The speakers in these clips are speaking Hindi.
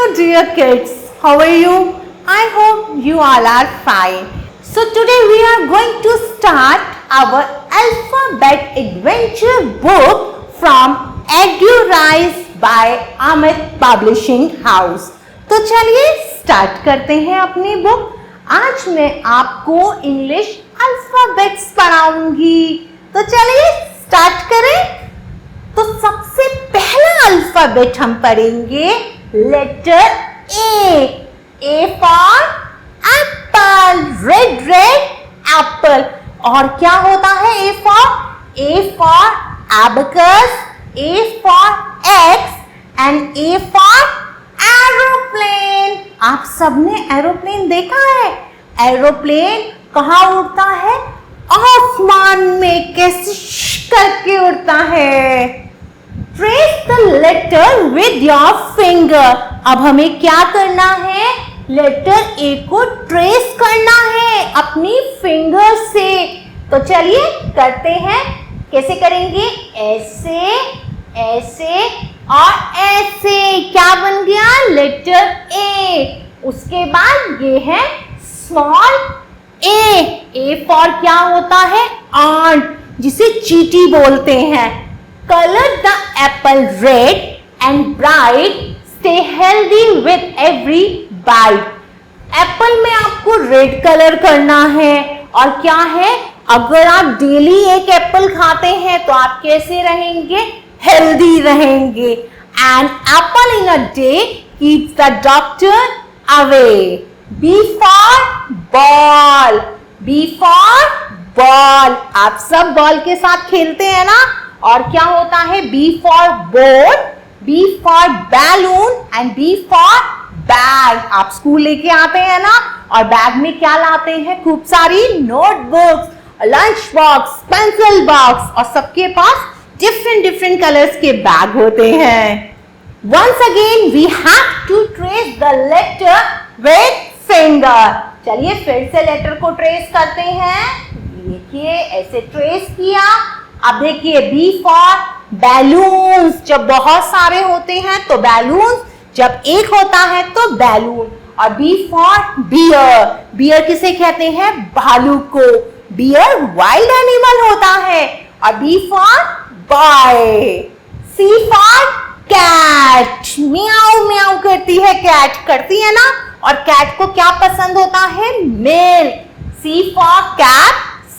Hello dear kids, how are you? I hope you all are fine. So today we are going to start our alphabet adventure book from EduRise by Amit Publishing House. तो चलिए स्टार्ट करते हैं अपनी बुक। आज मैं आपको इंग्लिश अल्फाबेट्स पढ़ाऊंगी, तो चलिए स्टार्ट करें। तो सबसे पहला अल्फाबेट हम पढ़ेंगे letter A for apple, red red apple. और क्या होता है A for abacus, A for axe and A for aeroplane. आप सबने एरोप्लेन देखा है? एरोप्लेन कहाँ उड़ता है? आसमान में कैसे करके उड़ता है। Trace the letter with your finger. अब हमें क्या करना है? लेटर ए को ट्रेस करना है अपनी फिंगर से। तो चलिए करते हैं। कैसे करेंगे? ऐसे, ऐसे और ऐसे। क्या बन गया? Letter A. उसके बाद ये है स्मॉल ए फॉर क्या होता है? आंट, जिसे चींटी बोलते हैं। Colour the apple red and bright, stay healthy with every bite. Apple में आपको रेड कलर करना है। और क्या है? अगर आप डेली एक एप्पल खाते हैं तो आप कैसे रहेंगे? हेल्दी रहेंगे। And apple in a day keeps the doctor away. B for ball, B for ball. आप सब बॉल के साथ खेलते हैं ना? और क्या होता है? B for board, B for balloon and B for bag. आप स्कूल लेके आते हैं ना, और बैग में क्या लाते हैं? खूब सारी notebooks, lunch box, pencil box, और सबके पास डिफरेंट डिफरेंट कलर्स के बैग होते हैं। Once again we have to trace the letter with finger. चलिए फिर से लेटर को ट्रेस करते हैं। देखिए ऐसे ट्रेस किया। अब देखिए बी फॉर बैलून्स। जब बहुत सारे होते हैं तो बैलून्स, जब एक होता है तो बैलून। और बी फॉर बियर, बियर किसे कहते हैं? भालू को। बियर वाइल्ड एनिमल होता है। और B for boy. C for cat, म्याऊ म्याऊ करती है कैट, करती है ना? और कैट को क्या पसंद होता है? Milk. C for cat,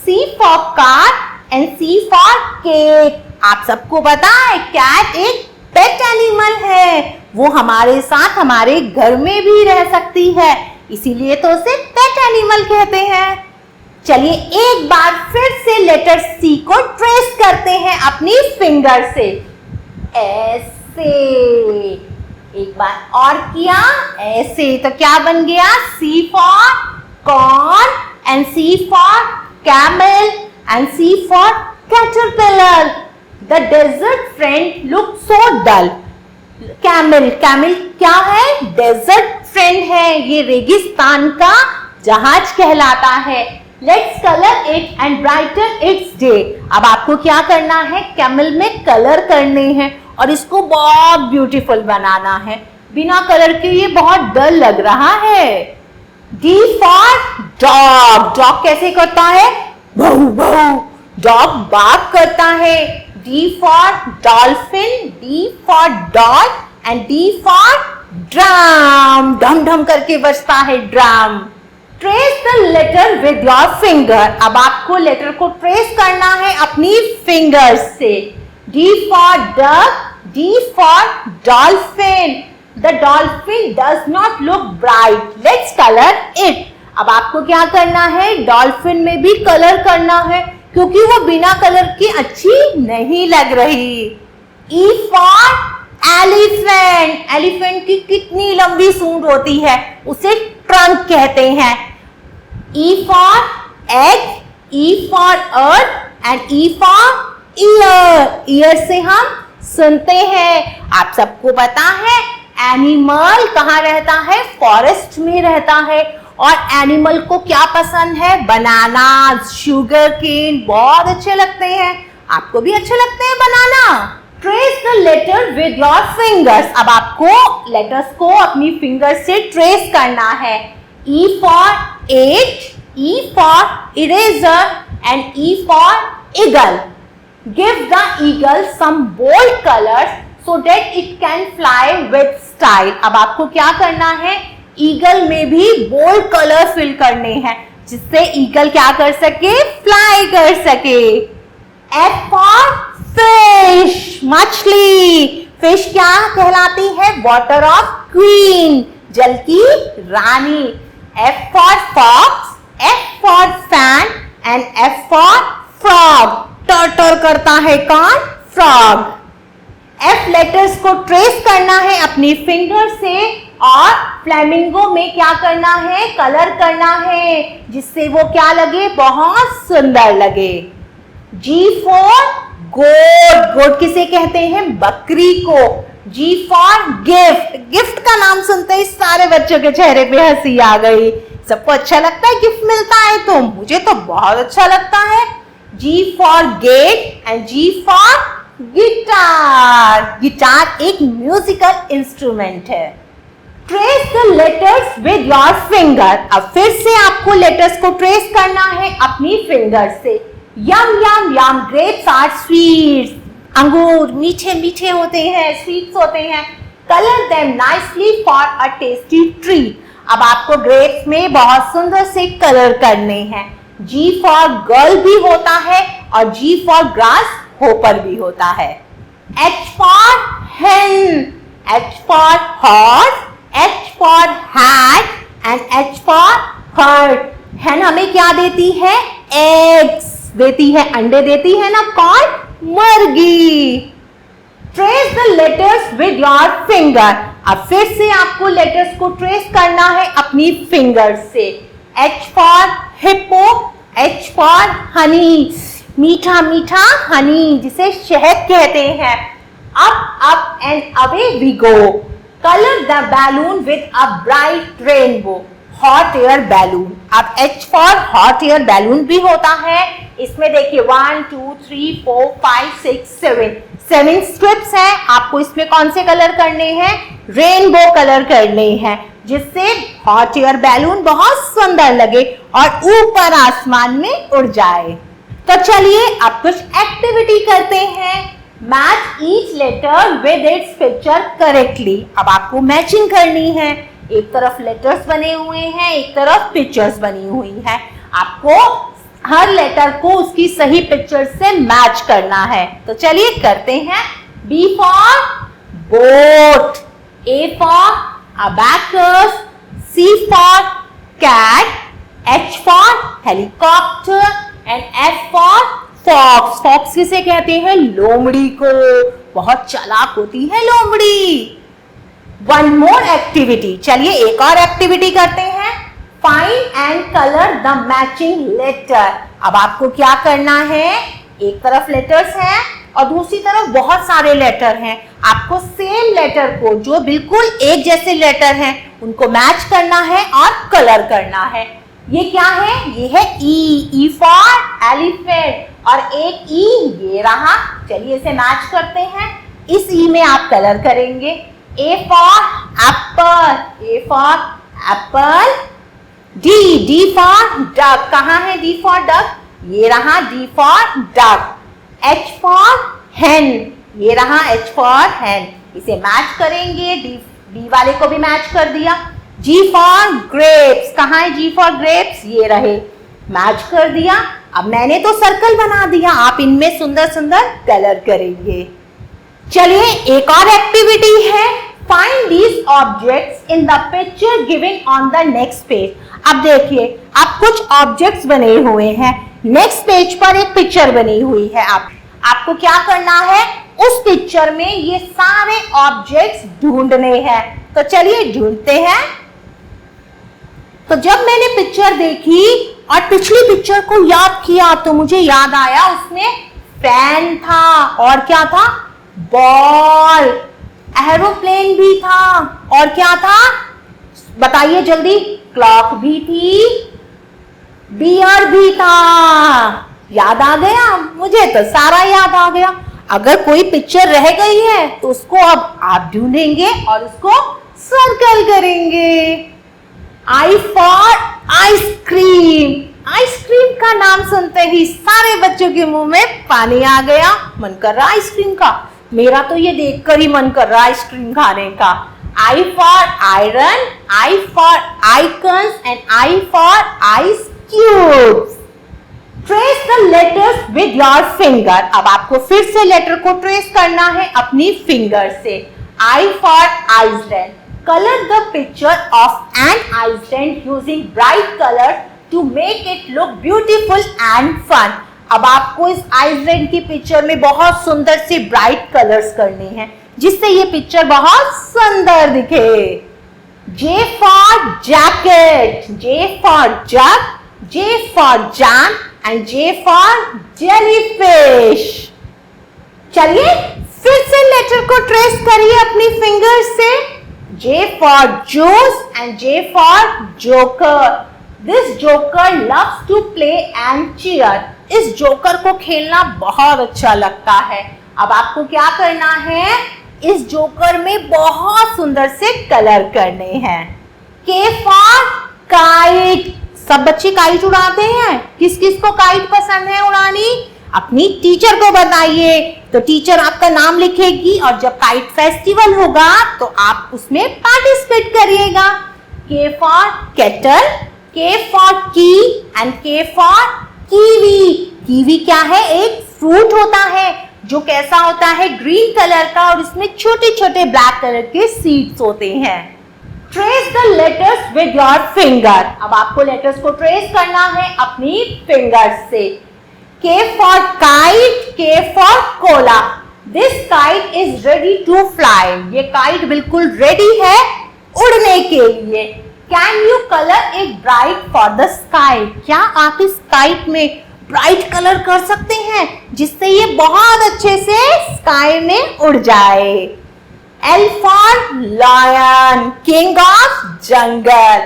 C for car and C for cake. आप सबको पता है कैट एक पेट एनिमल है। वो हमारे साथ हमारे घर में भी रह सकती है, इसीलिए तो उसे पेट एनिमल कहते हैं। चलिए एक बार फिर से लेटर सी को ट्रेस करते हैं अपनी फिंगर से। ऐसे। एक बार और किया ऐसे। तो क्या बन गया? C for corn and C for camel and C for caterpillar. The desert friend look so dull. Camel, camel क्या है? डेजर्ट फ्रेंड है। ये रेगिस्तान का जहाज कहलाता है। Let's colour it and brighten its day. अब आपको क्या करना है? कैमल में कलर करने हैं और इसको बहुत ब्यूटीफुल बनाना है। बिना कलर के ये बहुत डल लग रहा है। D for dog. डॉग कैसे करता है? भौ भौ। डॉग बार्क करता है। D for dolphin, D for doll and D for drum. ढम ढम करके बजता है drum. Trace the letter with your finger. अब आपको लेटर को ट्रेस करना है अपनी फिंगर से। D for duck, D for dolphin. The dolphin does not look bright. Let's color it. अब आपको क्या करना है? डॉल्फिन में भी कलर करना है, क्योंकि वो बिना कलर की अच्छी नहीं लग रही। E for elephant. एलिफेंट की कितनी लंबी सूंड होती है, उसे ट्रंक कहते हैं। E for egg, E for earth and E for year. Year से हम सुनते हैं। आप सबको पता है एनिमल कहाँ रहता है? फॉरेस्ट में रहता है। और एनिमल को क्या पसंद है? बनाना, शुगर केन बहुत अच्छे लगते हैं। आपको भी अच्छे लगते हैं बनाना? Trace the letter with your fingers. अब आपको लेटर्स को अपनी फिंगर से ट्रेस करना है। E for eight, E for eraser and E for eagle. Give the eagle some bold colors so that it can fly with style. अब आपको क्या करना है, ईगल में भी बोल्ड कलर फिल करने हैं जिससे ईगल क्या कर सके, फ्लाई कर सके। F for fish, मछली। फिश क्या कहलाती है, वाटर ऑफ क्वीन, जल की रानी। F for fox, F for fan and F for frog. टर्टर करता है कौन, फ्रॉग। F लेटर्स को ट्रेस करना है अपनी फिंगर से और फ्लेमिंगो में क्या करना है, कलर करना है जिससे वो क्या लगे, बहुत सुंदर लगे। G for गोट। गोट किसे कहते हैं, बकरी को। G for gift. गिफ्ट का नाम सुनते ही सारे बच्चों के चेहरे पे हंसी आ गई। सबको अच्छा लगता है गिफ्ट मिलता है तो, मुझे तो बहुत अच्छा लगता है। G for gate and G for guitar. Guitar एक म्यूजिकल इंस्ट्रूमेंट है। Trace the letters with your finger. अब फिर से आपको लेटर्स को ट्रेस करना है अपनी फिंगर से। यम यम यम, ग्रेप्स आर स्वीट्स। अंगूर मीठे मीठे होते हैं, स्वीट्स होते हैं। Colour them nicely for a tasty treat. अब आपको ग्रेप्स में बहुत सुंदर से कलर करने हैं। G फॉर गर्ल भी होता है और G फॉर ग्रास होपर भी होता है। H for hen, H for horse, H for hat and H for herd। hen हमें क्या देती है, eggs देती है, अंडे देती है ना कौन, मुर्गी। Trace the letters with your finger. अब फिर से आपको लेटर्स को ट्रेस करना है अपनी फिंगर से। H for hippo, H for honey, मीठा मीठा हनी जिसे शहद कहते हैं। Up and away we go. Colour the balloon with a bright rainbow, hot air balloon. अब H for hot air balloon भी होता है। इसमें देखिए 1 2 3 4 5 6 7 स्ट्रिप्स हैं। आपको इसमें कौन से कलर करने हैं, रेनबो कलर करने हैं जिससे हॉट एयर बैलून बहुत सुंदर लगे और ऊपर आसमान में उड़ जाए। तो चलिए अब कुछ एक्टिविटी करते हैं। Match each letter with its picture correctly. अब आपको मैचिंग करनी है। एक तरफ लेटर्स बने हुए हैं, एक तरफ पिक्चर्स बनी हुई हैं। आपको हर लेटर को उसकी सही पिक्चर से मैच करना है। तो चलिए करते हैं। B for boat, A for abacus, C for cat, H for helicopter and F for fox. Fox किसे कहते हैं, लोमड़ी को। बहुत चालाक होती है लोमड़ी। One more activity, चलिए एक और एक्टिविटी करते हैं। Find and color the matching letter. अब आपको क्या करना है, एक तरफ लेटर्स हैं और दूसरी तरफ बहुत सारे लेटर हैं। आपको सेम लेटर को, जो बिल्कुल एक जैसे लेटर हैं, उनको मैच करना है और कलर करना है। ये क्या है, ये है ई फॉर एलिफेंट और एक ई ये रहा। चलिए इसे मैच करते हैं। इस ई में आप कलर करेंगे। ए for Apple, A for Apple. D for duck, कहाँ है डी फॉर डक, ये रहा D for duck. H for hen, ये रहा H फॉर hen। इसे मैच करेंगे, D वाले को भी मैच कर दिया। G फॉर grapes, कहाँ है G फॉर grapes, ये रहे, मैच कर दिया। अब मैंने तो सर्कल बना दिया, आप इनमें सुंदर सुंदर कलर करेंगे। चलिए एक और एक्टिविटी है। Find these objects in the picture given on the next page. अब देखिए, अब कुछ ऑब्जेक्ट्स बने हुए हैं। नेक्स्ट पेज पर एक पिक्चर बनी हुई है। आपको क्या करना है, उस पिक्चर में ये सारे ऑब्जेक्ट्स ढूंढने हैं। तो चलिए ढूंढते हैं। तो जब मैंने पिक्चर देखी और पिछली पिक्चर को याद किया तो मुझे याद आया उसमें फैन था और क्या था, बॉल, एरोप्लेन भी था और क्या था, बताइए जल्दी, क्लॉक भी थी, बियर भी था। याद आ गया, मुझे तो सारा याद आ गया। अगर कोई पिक्चर रह गई है तो उसको अब आप ढूंढेंगे और उसको सर्कल करेंगे। I for ice cream. आइसक्रीम का नाम सुनते ही सारे बच्चों के मुंह में पानी आ गया, मन कर रहा आइसक्रीम का। मेरा तो ये देखकर ही मन कर रहा आइसक्रीम खाने का। I for iron, I for icons and I for ice cubes. Trace the letters with your finger. अब आपको फिर से लेटर को ट्रेस करना है अपनी फिंगर से। I for Iceland. Color the picture of an Iceland using bright colors to make it look beautiful and fun. अब आपको इस आइसलैंड की पिक्चर में बहुत सुंदर से ब्राइट कलर्स करने हैं जिससे ये पिक्चर बहुत सुंदर दिखे। J for jacket, J for jug, J for jam and J for jellyfish. चलिए फिर से लेटर को ट्रेस करिए अपनी फिंगर से। J for juice and J for joker. This joker loves to play and cheer. इस जोकर को खेलना बहुत अच्छा लगता है। अब आपको क्या करना है, इस जोकर में बहुत सुंदर से कलर करने हैं। K for kite. सब बच्चे काइट उड़ाते हैं। किस किस को काइट पसंद है उड़ानी? अपनी टीचर को बताइए, तो टीचर आपका नाम लिखेगी और जब काइट फेस्टिवल होगा तो आप उसमें पार्टिसिपेट करिएगा। K for kettle, K for key and K for kiwi. Kiwi क्या है? एक फ्रूट होता है जो कैसा होता है, ग्रीन कलर का, और इसमें छोटे छोटे ब्लैक कलर के सीड्स होते हैं। Trace the letters with your finger. अब आपको लेटर्स को ट्रेस करना है अपनी फिंगर से। K for kite, K for cola. This kite is ready to fly. ये काइट बिल्कुल रेडी है उड़ने के लिए। Can you colour it bright for the sky. क्या आप इस काइट में ब्राइट कलर कर सकते हैं जिससे ये बहुत अच्छे से स्काई में उड़ जाए। L for lion, king of jungle.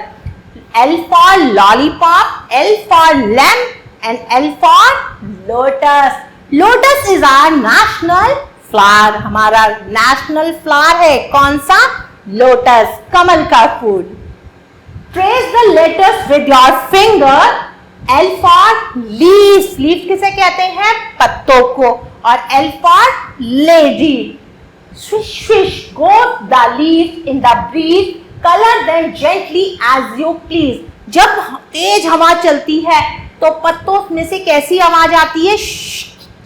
L for lollipop, L for lamb and L for lotus. Lotus is our national flower. हमारा नेशनल फ्लावर है कौन सा? लोटस, कमल का फूल। Trace the letters with your finger. L for leaves. Leaves किसे कहते हैं? पत्तों को। और L for lady. Swish swish goes the leaves in the breeze. Color them gently as you please. जब तेज हवा चलती है तो पत्तों में से कैसी आवाज आती है?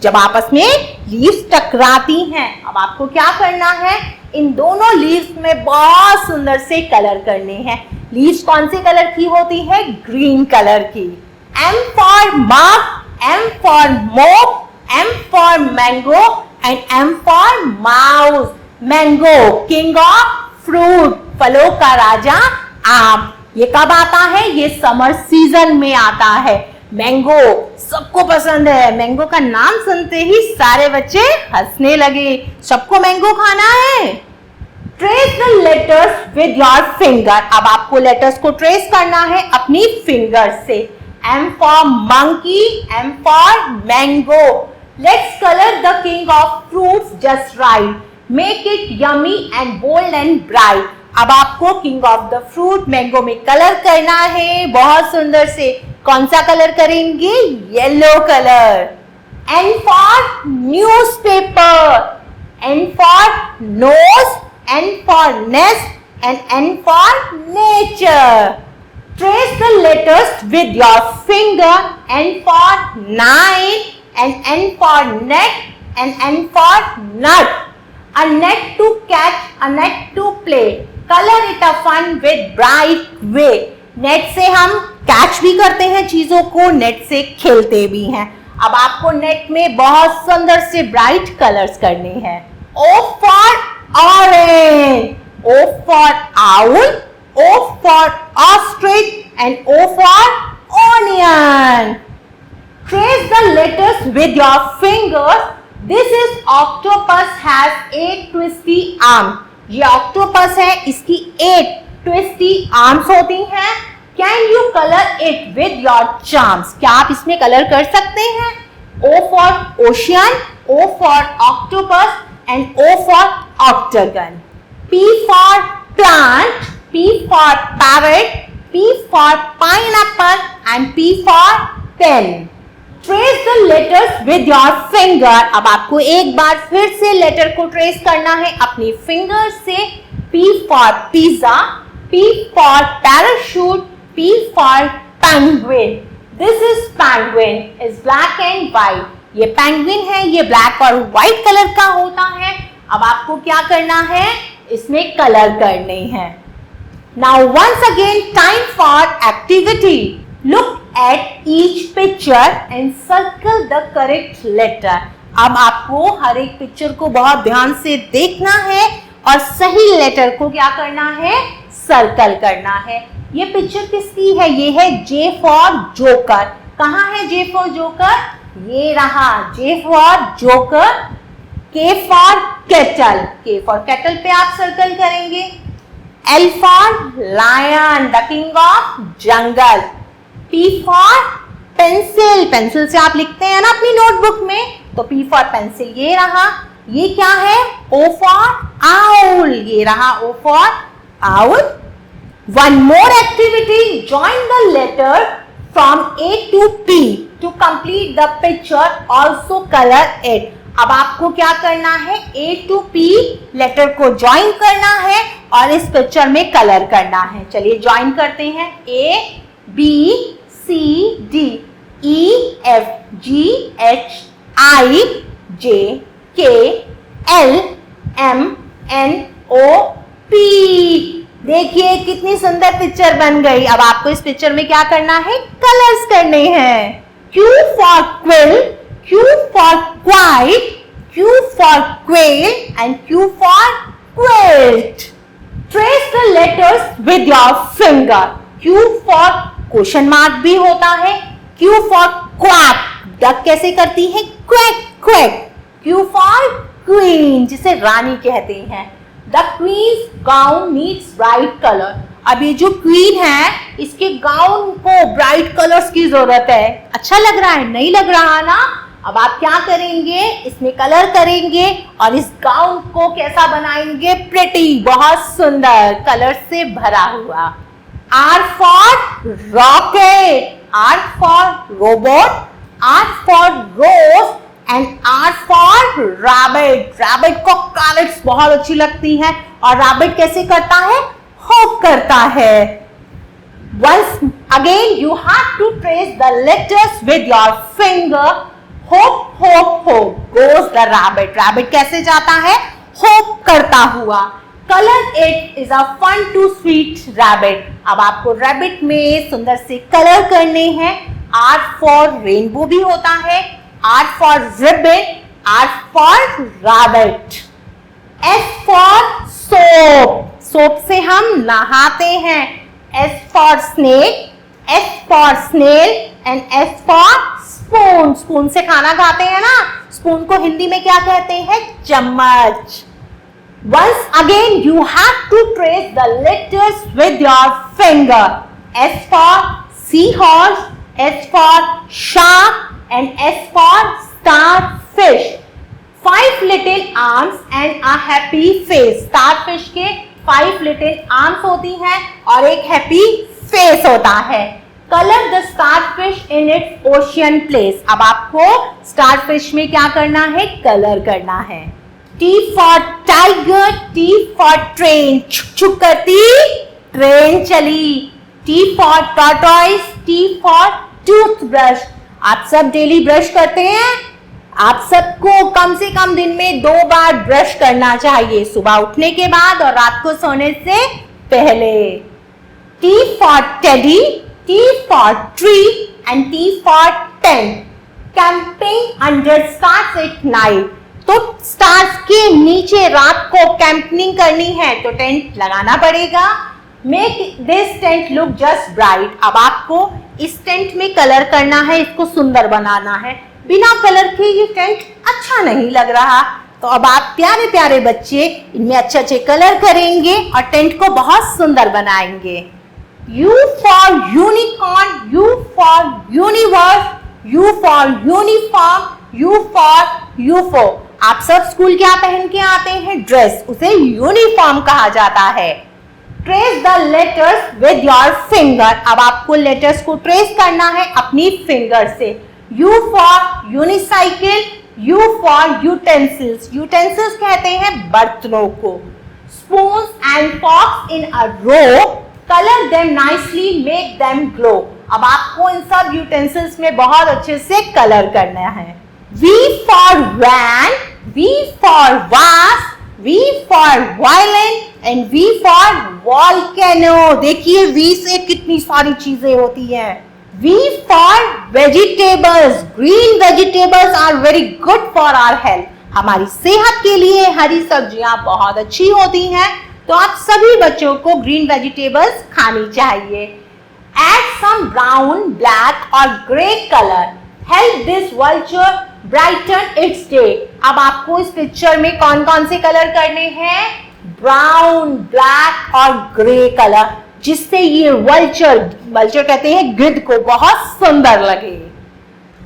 जब आपस में लीव्स टकराती हैं। अब आपको क्या करना है, इन दोनों लीव्स में बहुत सुंदर से कलर करने हैं। लीव्स कौन से कलर की होती है? ग्रीन कलर की। M for mug, M for mop, M for mango and M for mouse. Mango, king of fruit, फलों का राजा आम। ये कब आता है? ये समर सीजन में आता है। मैंगो सबको पसंद है। मैंगो का नाम सुनते ही सारे बच्चे हंसने लगे। सबको मैंगो खाना है। Trace the letters with your finger. अब आपको लेटर्स को ट्रेस करना है अपनी फिंगर से। M for monkey, M for mango. Let's color the king of fruits just right. Make it yummy and bold and bright. अब आपको king of the fruit mango में कलर करना है बहुत सुंदर से। कौन सा कलर करेंगे? Yellow colour. N for newspaper, N for nose, N for nest and N for nature. Trace the letters with your finger. N for nine and N for net and N for nut. A net to catch, a net to play. Color it a fun with bright way. Net से हम कैच भी करते हैं चीजों को, नेट से खेलते भी हैं। अब आपको नेट में बहुत सुंदर से ब्राइट कलर्स करने हैं। O for orange, O for owl, O for ostrich and O for onion. Trace the letters with your fingers. This is octopus has 8 twisty arms. ये ऑक्टोपस है, इसकी 8 ट्विस्टी आर्म्स होती हैं। Can you colour it with your charms. क्या आप इसमें कलर कर सकते हैं? O for ocean, O for octopus and O for octagon. P for plant, P for parrot, P for pineapple and P for pen. Trace the letters with your finger. अब आपको एक बार फिर से लेटर को ट्रेस करना है अपनी फिंगर से. P for pizza, P for parachute, P for penguin. This is penguin. Is black and white. ये penguin है, ये black और white कलर का होता है. अब आपको क्या करना है, इसमें कलर करने हैं. Now once again time for activity. Look at each picture and circle the correct letter. अब आपको हर एक पिक्चर को बहुत ध्यान से देखना है और सही लेटर को क्या करना है, सर्कल करना है. ये पिक्चर किसकी है, ये है J फॉर जोकर. कहाँ है J फॉर जोकर, ये रहा J for joker. K for kettle, K for kettle पे आप सर्कल करेंगे. L for lion, the king of jungle. P for pencil, pencil से आप लिखते हैं ना अपनी नोटबुक में, तो P फॉर पेंसिल ये रहा. ये क्या है, O फॉर आउल, ये रहा O for owl. One more activity, join the letter from A to P to complete the picture. Also color it. अब आपको क्या करना है, A to P लेटर को ज्वाइन करना है और इस पिक्चर में कलर करना है. चलिए ज्वाइन करते हैं. A B C D E F G H I J K L M N O P. देखिए कितनी सुंदर पिक्चर बन गई. अब आपको इस पिक्चर में क्या करना है, कलर्स करने हैं. Q for quill, Q for quiet, Q for quail and Q for quilt. Trace the letters with your finger. Q for question mark भी होता है. Q for quack, डक कैसे करती है, quack quack. Q for queen, जिसे रानी कहते हैं. The queen's gown needs bright color. अब ये जो क्वीन है, इसके गाउन को ब्राइट कलर्स की जरूरत है. अच्छा लग रहा है, नहीं लग रहा ना. अब आप क्या करेंगे, इसमें कलर करेंगे और इस गाउन को कैसा बनाएंगे, प्रिटी, बहुत सुंदर, कलर से भरा हुआ. R for rocket, R for robot, R for rose and R for rabbit. rabbit को carrots बहुत अच्छी लगती हैं और rabbit कैसे करता है, hop करता है. Once again you have to trace the letters with your finger. Hop hop hop goes the rabbit. rabbit कैसे जाता है, hop करता हुआ. Color it is a fun to sweet rabbit. अब आपको rabbit में सुंदर से कलर करने हैं. R for rainbow भी होता है. R for ribbon, R for rabbit. S for soap, soap से हम नहाते हैं. S for snake, S for snail and S for spoon. spoon से खाना खाते हैं ना, spoon को हिंदी में क्या कहते हैं, चम्मच. Once again you have to trace the letters with your finger. S for seahorse, S for shark and S for starfish. 5 little arms and a happy face. starfish के 5 little arms होती हैं और एक happy face होता है. Color the starfish in its ocean place. अब आपको starfish में क्या करना है, कलर करना है. T for tiger, T for train. छुक छुक करती ट्रेन चली. T for tortoise, T for toothbrush. आप सब डेली ब्रश करते हैं. आप सबको कम से कम दिन में 2 बार ब्रश करना चाहिए, सुबह उठने के बाद और रात को सोने से पहले. T for teddy, T for tree and T for tent. Camping under stars at night. तो स्टार्स के नीचे रात को कैंपिंग करनी है तो टेंट लगाना पड़ेगा. Make this tent look just bright. अब आपको इस टेंट में कलर करना है, इसको सुंदर बनाना है. बिना कलर के ये टेंट अच्छा नहीं लग रहा. तो अब आप प्यारे प्यारे बच्चे इनमें अच्छे अच्छे कलर करेंगे और टेंट को बहुत सुंदर बनाएंगे. U for unicorn, U for universe, U for uniform, U for यूफो। आप सब स्कूल क्या पहन के आते हैं? ड्रेस, उसे यूनिफॉर्म कहा जाता है। Trace the letters with your finger. अब आपको लेटर्स को ट्रेस करना है अपनी फिंगर से। U for unicycle, U for utensils. Utensils कहते हैं बर्तनों को। Spoons and forks in a row, colour them nicely, make them glow. अब आपको इन सब यूटेंसिल्स में बहुत अच्छे से कलर करना है। V for van, V for vase, V for violin and V for volcano। देखिए V से कितनी सारी चीजें होती हैं। V for vegetables, green vegetables are very good for our health। हमारी सेहत के लिए हरी सब्जियां बहुत अच्छी होती हैं, तो आप सभी बच्चों को ग्रीन वेजिटेबल्स खानी चाहिए। Add some brown, black or grey color, help this vulture brighten its day। अब आपको इस पिक्चर में कौन कौन से कलर करने हैं? ब्राउन, ब्लैक और ग्रे कलर, जिससे ये वल्चर कहते हैं गिद्ध को बहुत सुंदर लगे।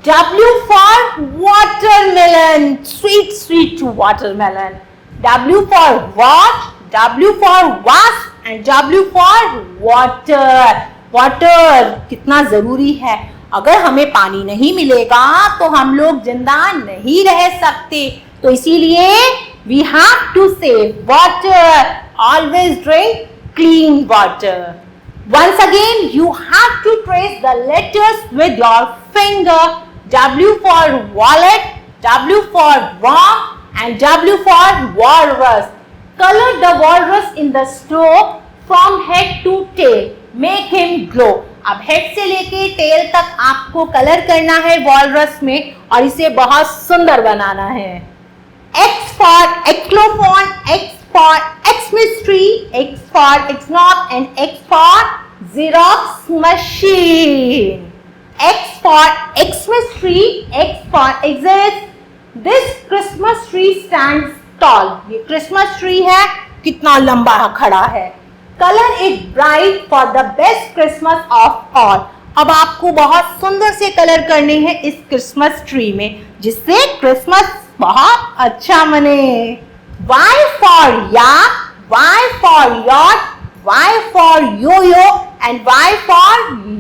W for watermelon, sweet sweet watermelon। W for watch, W for wasp and W for water। Water कितना जरूरी है। अगर हमें पानी नहीं मिलेगा तो हम लोग जिंदा नहीं रह सकते, तो इसीलिए we have to save water, always drink clean water। Once again you have to trace the letters with your finger। W for wallet, W for worm and W for walrus। Color the walrus in the snow from head to tail, make him glow। अब हेड से लेके टेल तक आपको कलर करना है वॉलरस में और इसे बहुत सुंदर बनाना है। X for xylophone, X for Xmas tree, X for Xnoc and X for Xerox machine। X for Xmas tree, X for Xmas। This Christmas tree stands tall। ये क्रिसमस ट्री है, कितना लंबा खड़ा है। Colour it bright for the best Christmas of all. अब आपको बहुत सुंदर से कलर करने हैं इस क्रिसमस ट्री में, जिससे क्रिसमस बहुत अच्छा मने। Y for yak, Y for yacht, Y for yo-yo and Y for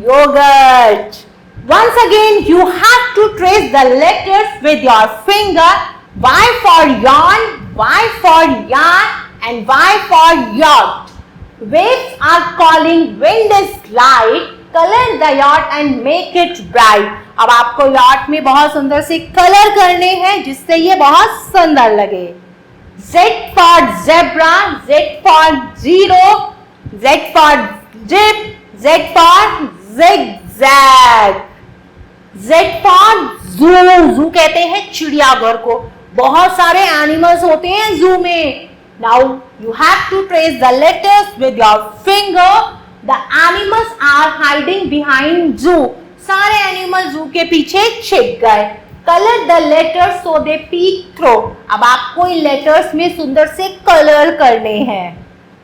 yogurt। Once again you have to trace the letters with your finger। Y for yarn, Y for yarn and Y for yacht। Waves are calling, wind is light, color the yacht and make it bright। अब आपको yacht में बहुत सुंदर से कलर करने हैं, जिससे ये बहुत सुंदर लगे। Z for zebra, Z for zero, Z for zip, Z for zigzag। Z for zoo, zoo कहते हैं चिड़ियाघर को। बहुत सारे एनिमल्स होते हैं जू में। Now you have to trace the letters with your finger। The animals are hiding behind zoo। सारे एनिमल जू के पीछे छिप गए। Color the letters so they peek through। अब आपको इन लेटर्स में सुंदर से कलर करने हैं।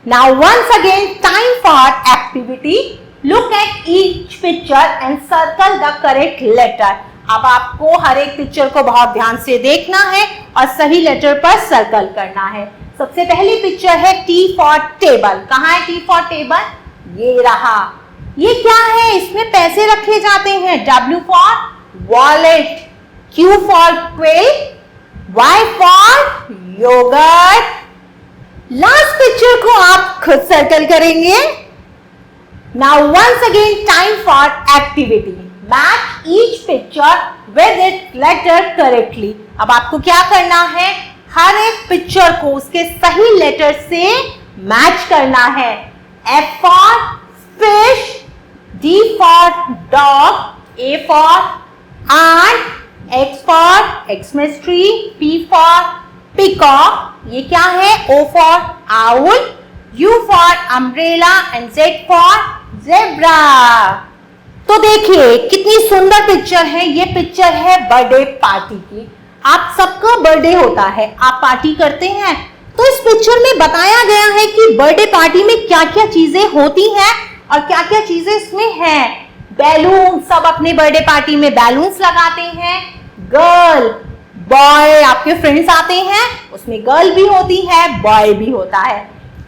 Now once again time for activity। Look at each picture and circle the correct letter। अब आपको हर एक पिक्चर को बहुत ध्यान से देखना है और सही लेटर पर सर्कल करना है। सबसे पहली पिक्चर है T फॉर टेबल। कहाँ है T फॉर टेबल? ये रहा। ये क्या है? इसमें पैसे रखे जाते हैं। W for wallet, Q for quill, Y for yoghurt. Last picture को आप खुद सर्कल करेंगे। Now once again time for activity. Match each picture with it letter correctly. अब आपको क्या करना है? हर एक पिक्चर को उसके सही लेटर से मैच करना है। F for fish, D for dog, A for ant, X for Xmas tree, P for peacock. ये क्या है? O for owl, U for umbrella and Z for zebra. तो देखिए कितनी सुंदर पिक्चर है। ये पिक्चर है बर्थडे पार्टी की। आप सबका बर्थडे होता है, आप पार्टी करते हैं, तो इस पिक्चर में बताया गया है कि बर्थडे पार्टी में क्या क्या चीजें होती हैं और क्या क्या चीजें इसमें हैं। बैलून, सब अपने बर्थडे पार्टी में बैलून्स लगाते हैं। गर्ल बॉय आपके फ्रेंड्स आते हैं, उसमें गर्ल भी होती है, बॉय भी होता है।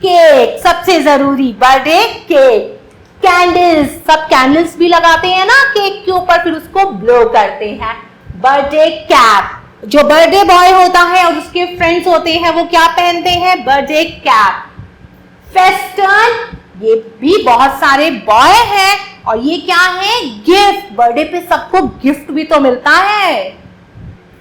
केक सबसे जरूरी, बर्थडे केक। कैंडल्स, सब कैंडल्स भी लगाते हैं ना केक के ऊपर, फिर उसको ब्लो करते हैं। बर्थडे कैप, जो बर्थडे बॉय होता है और उसके फ्रेंड्स होते हैं वो क्या पहनते हैं? Birthday cap. फेस्टन, ये भी बहुत सारे बॉय हैं और ये क्या है? गिफ्ट। बर्थडे पे सबको गिफ्ट भी तो मिलता है।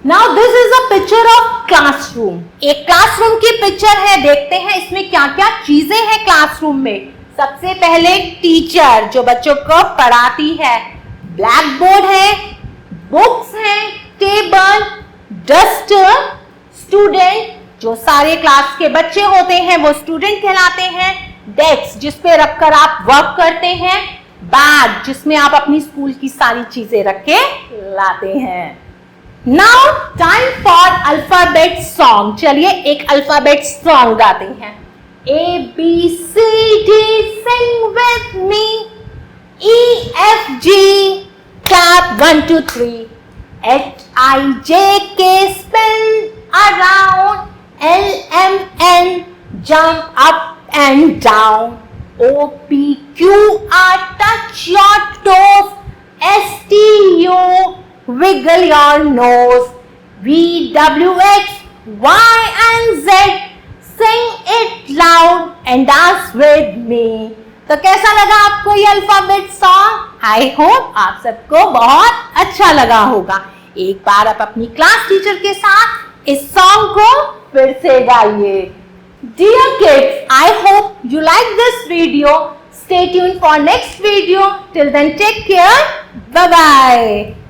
Now this is a picture of classroom. एक क्लासरूम की पिक्चर है, देखते हैं इसमें क्या क्या चीजें हैं क्लासरूम में। सबसे पहले टीचर जो बच्चों को पढ़ाती है, ब्लैक बोर्ड है, बुक्स हैं, टेबल, डस्टर, स्टूडेंट जो सारे क्लास के बच्चे होते हैं वो स्टूडेंट कहलाते हैं, डेस्क जिस पे रखकर आप वर्क करते हैं, बैग जिसमें आप अपनी स्कूल की सारी चीजें रख के लाते हैं। Now time for alphabet song. चलिए एक अल्फाबेट सॉन्ग गाते हैं। ABCD sing with me, EFG clap 1 2 3, HIJK spin around, LMN jump up and down, OPQR touch your toes, STU wiggle your nose, VWX Y and Z sing it loud and dance with me। तो कैसा लगा आपको ये अल्फाबेट सॉन्ग? आई होप आप सबको बहुत अच्छा लगा होगा। एक बार आप अपनी क्लास टीचर के साथ इस सॉन्ग को फिर से गाइए। Dear kids, I hope you like this video. Stay tuned for next video. Till then, take care. Bye bye.